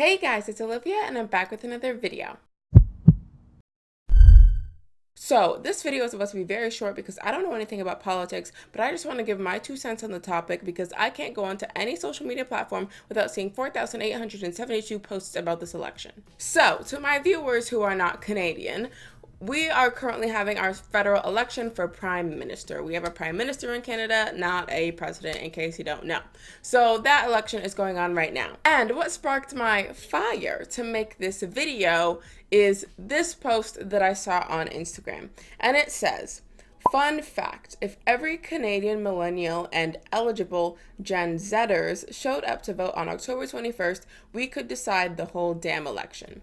Hey guys, it's Olivia and I'm back with another video. So this video is supposed to be very short because I don't know anything about politics, but I just want to give my 2 cents on the topic because I can't go onto any social media platform without seeing 4,872 posts about this election. So to my viewers who are not Canadian, we are currently having our federal election for prime minister. We have a prime minister in Canada, not a president, in case you don't know. So that election is going on right now. And what sparked my fire to make this video is this post that I saw on Instagram. And it says, fun fact, if every Canadian millennial and eligible Gen Zers showed up to vote on October 21st, we could decide the whole damn election.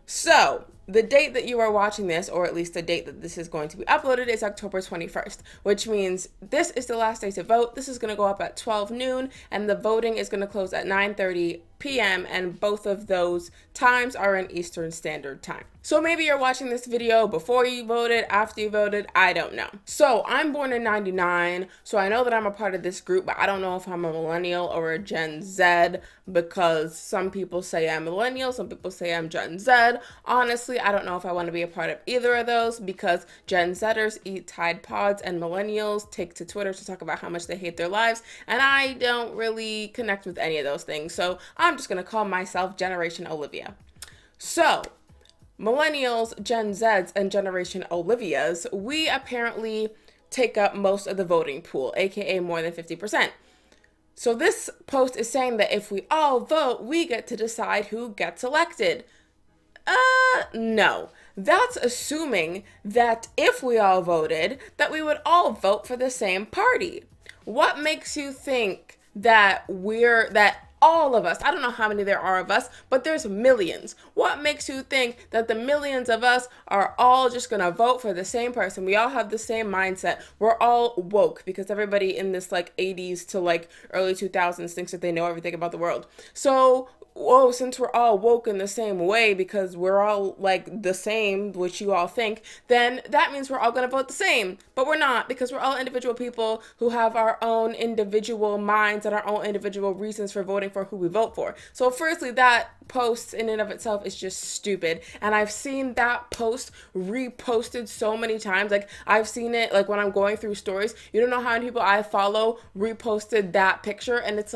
So, the date that you are watching this, or at least the date that this is going to be uploaded, is October 21st, which means this is the last day to vote. This is going to go up at 12 noon, and the voting is going to close at 9:30 p.m., and both of those times are in Eastern Standard Time. So maybe you're watching this video before you voted, after you voted, I don't know. So I'm born in 99, so I know that I'm a part of this group, but I don't know if I'm a millennial or a Gen Z, because some people say I'm millennial, some people say I'm Gen Z. Honestly, I don't know if I want to be a part of either of those, because Gen Zers eat Tide Pods and millennials take to Twitter to talk about how much they hate their lives, and I don't really connect with any of those things, so I'm just going to call myself Generation Olivia. So, millennials, Gen Zs, and Generation Olivias, we apparently take up most of the voting pool, aka more than 50%. So this post is saying that if we all vote, we get to decide who gets elected. No. That's assuming that if we all voted, that we would all vote for the same party. What makes you think that all of us, I don't know how many there are of us, but there's millions. What makes you think that the millions of us are all just gonna vote for the same person? We all have the same mindset. We're all woke because everybody in this 80s to early 2000s thinks that they know everything about the world. So since we're all woke in the same way because we're all the same, which you all think, then that means we're all going to vote the same. But we're not, because we're all individual people who have our own individual minds and our own individual reasons for voting for who we vote for. So firstly, that post in and of itself is just stupid. And I've seen that post reposted so many times. I've seen it when I'm going through stories. You don't know how many people I follow reposted that picture, and it's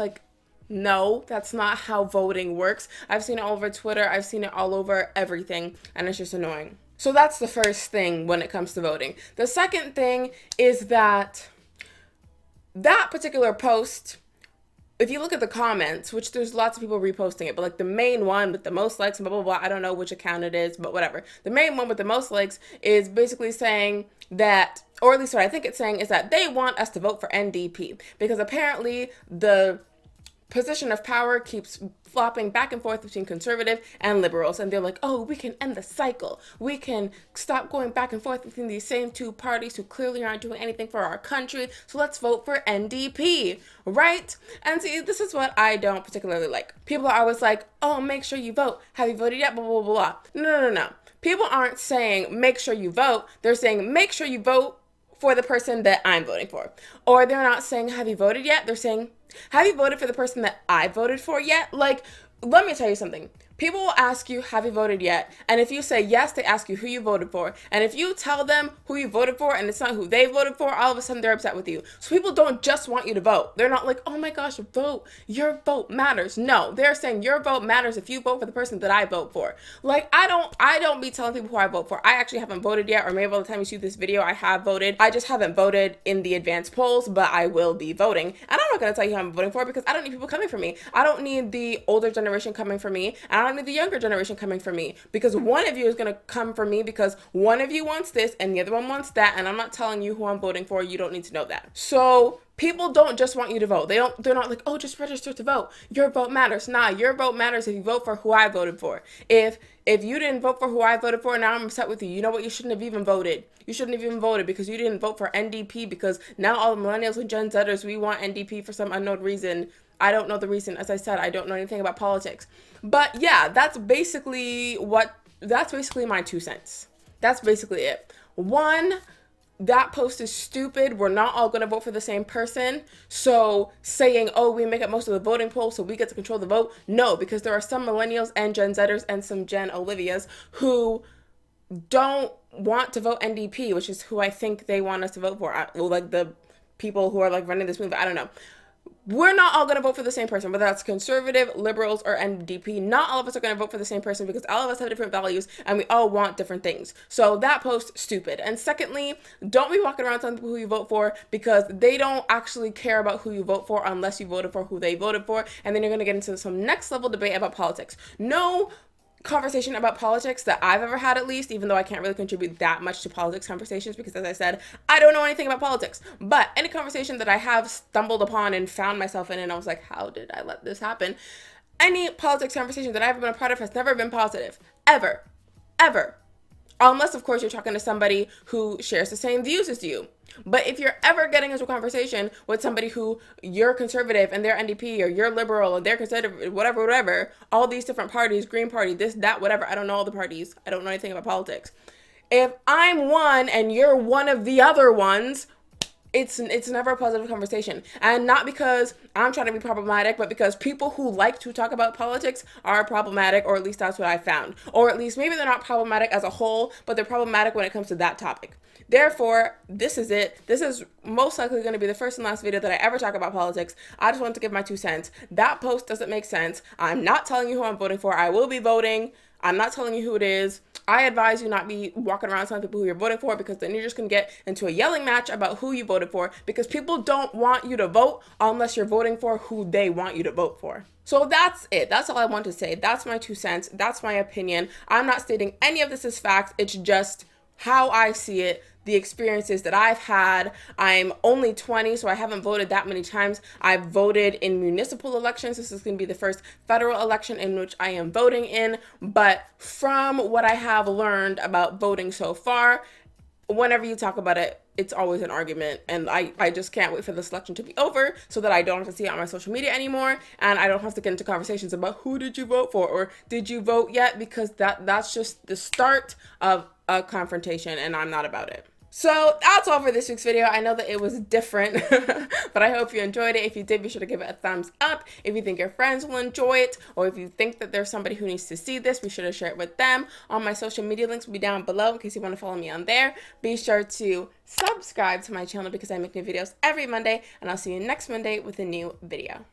no, that's not how voting works. I've seen it all over Twitter. I've seen it all over everything, and it's just annoying. So that's the first thing when it comes to voting. The second thing is that particular post, if you look at the comments, which there's lots of people reposting it, but the main one with the most likes, blah, blah, blah, I don't know which account it is, but whatever. The main one with the most likes is basically saying that, or at least what I think it's saying, is that they want us to vote for NDP, because apparently the position of power keeps flopping back and forth between conservative and liberals, and they're like, oh, we can end the cycle, we can stop going back and forth between these same two parties who clearly aren't doing anything for our country, so let's vote for NDP, right? And see, this is what I don't particularly like. People are always like, oh, make sure you vote, have you voted yet, blah, blah, blah, blah. No. People aren't saying make sure you vote, they're saying make sure you vote for the person that I'm voting for. Or they're not saying have you voted yet, they're saying have you voted for the person that I voted for yet? Let me tell you something. People will ask you, have you voted yet? And if you say yes, they ask you who you voted for. And if you tell them who you voted for and it's not who they voted for, all of a sudden they're upset with you. So people don't just want you to vote. They're not like, oh my gosh, vote. Your vote matters. No, they're saying your vote matters if you vote for the person that I vote for. I don't be telling people who I vote for. I actually haven't voted yet, or maybe by the time you see this video, I have voted. I just haven't voted in the advanced polls, but I will be voting. And I'm not going to tell you who I'm voting for because I don't need people coming for me. I don't need the older generation coming for me, and I don't need the younger generation coming for me, because one of you is going to come for me because one of you wants this and the other one wants that, and I'm not telling you who I'm voting for. You don't need to know that. So people don't just want you to vote. They're not like, oh, just register to vote. Your vote matters. Nah, your vote matters if you vote for who I voted for. If you didn't vote for who I voted for, now I'm upset with you. You know what? You shouldn't have even voted. You shouldn't have even voted because you didn't vote for NDP, because now all the millennials and Gen Zers, we want NDP for some unknown reason. I don't know the reason. As I said, I don't know anything about politics. But yeah, that's basically my 2 cents. That's basically it. One, that post is stupid. We're not all going to vote for the same person. So saying, oh, we make up most of the voting polls so we get to control the vote. No, because there are some millennials and Gen Zers and some Gen Olivias who don't want to vote NDP, which is who I think they want us to vote for. Like the people who are like running this movement. I don't know. We're not all going to vote for the same person, whether that's conservative, liberals, or NDP. Not all of us are going to vote for the same person because all of us have different values and we all want different things. So that post, stupid. And secondly, don't be walking around telling people who you vote for because they don't actually care about who you vote for unless you voted for who they voted for. And then you're going to get into some next level debate about politics. No conversation about politics that I've ever had, at least, even though I can't really contribute that much to politics conversations because, as I said, I don't know anything about politics. But any conversation that I have stumbled upon and found myself in, and I was like, how did I let this happen? Any politics conversation that I've ever been a part of has never been positive. Ever. Ever. Unless, of course, you're talking to somebody who shares the same views as you. But if you're ever getting into a conversation with somebody who you're conservative and they're NDP, or you're liberal and they're conservative, whatever, all these different parties, Green Party, this, that, whatever, I don't know all the parties. I don't know anything about politics. If I'm one and you're one of the other ones, it's never a positive conversation. And not because I'm trying to be problematic, but because people who like to talk about politics are problematic, or at least that's what I found. Or at least maybe they're not problematic as a whole, but they're problematic when it comes to that topic. Therefore, this is it. This is most likely going to be the first and last video that I ever talk about politics. I just wanted to give my 2 cents. That post doesn't make sense. I'm not telling you who I'm voting for. I will be voting. I'm not telling you who it is. I advise you not be walking around telling people who you're voting for, because then you're just going to get into a yelling match about who you voted for, because people don't want you to vote unless you're voting for who they want you to vote for. So that's it. That's all I want to say. That's my 2 cents. That's my opinion. I'm not stating any of this as facts. It's just how I see it, the experiences that I've had. I'm only 20, so I haven't voted that many times. I've voted in municipal elections. This is going to be the first federal election in which I am voting in. But from what I have learned about voting so far, whenever you talk about it, it's always an argument. And I just can't wait for this election to be over so that I don't have to see it on my social media anymore. And I don't have to get into conversations about who did you vote for or did you vote yet, because that's just the start of a confrontation, and I'm not about it. So that's all for this week's video. I know that it was different, but I hope you enjoyed it. If you did, be sure to give it a thumbs up. If you think your friends will enjoy it, or if you think that there's somebody who needs to see this, be sure to share it with them. All my social media links will be down below in case you want to follow me on there. Be sure to subscribe to my channel because I make new videos every Monday, and I'll see you next Monday with a new video.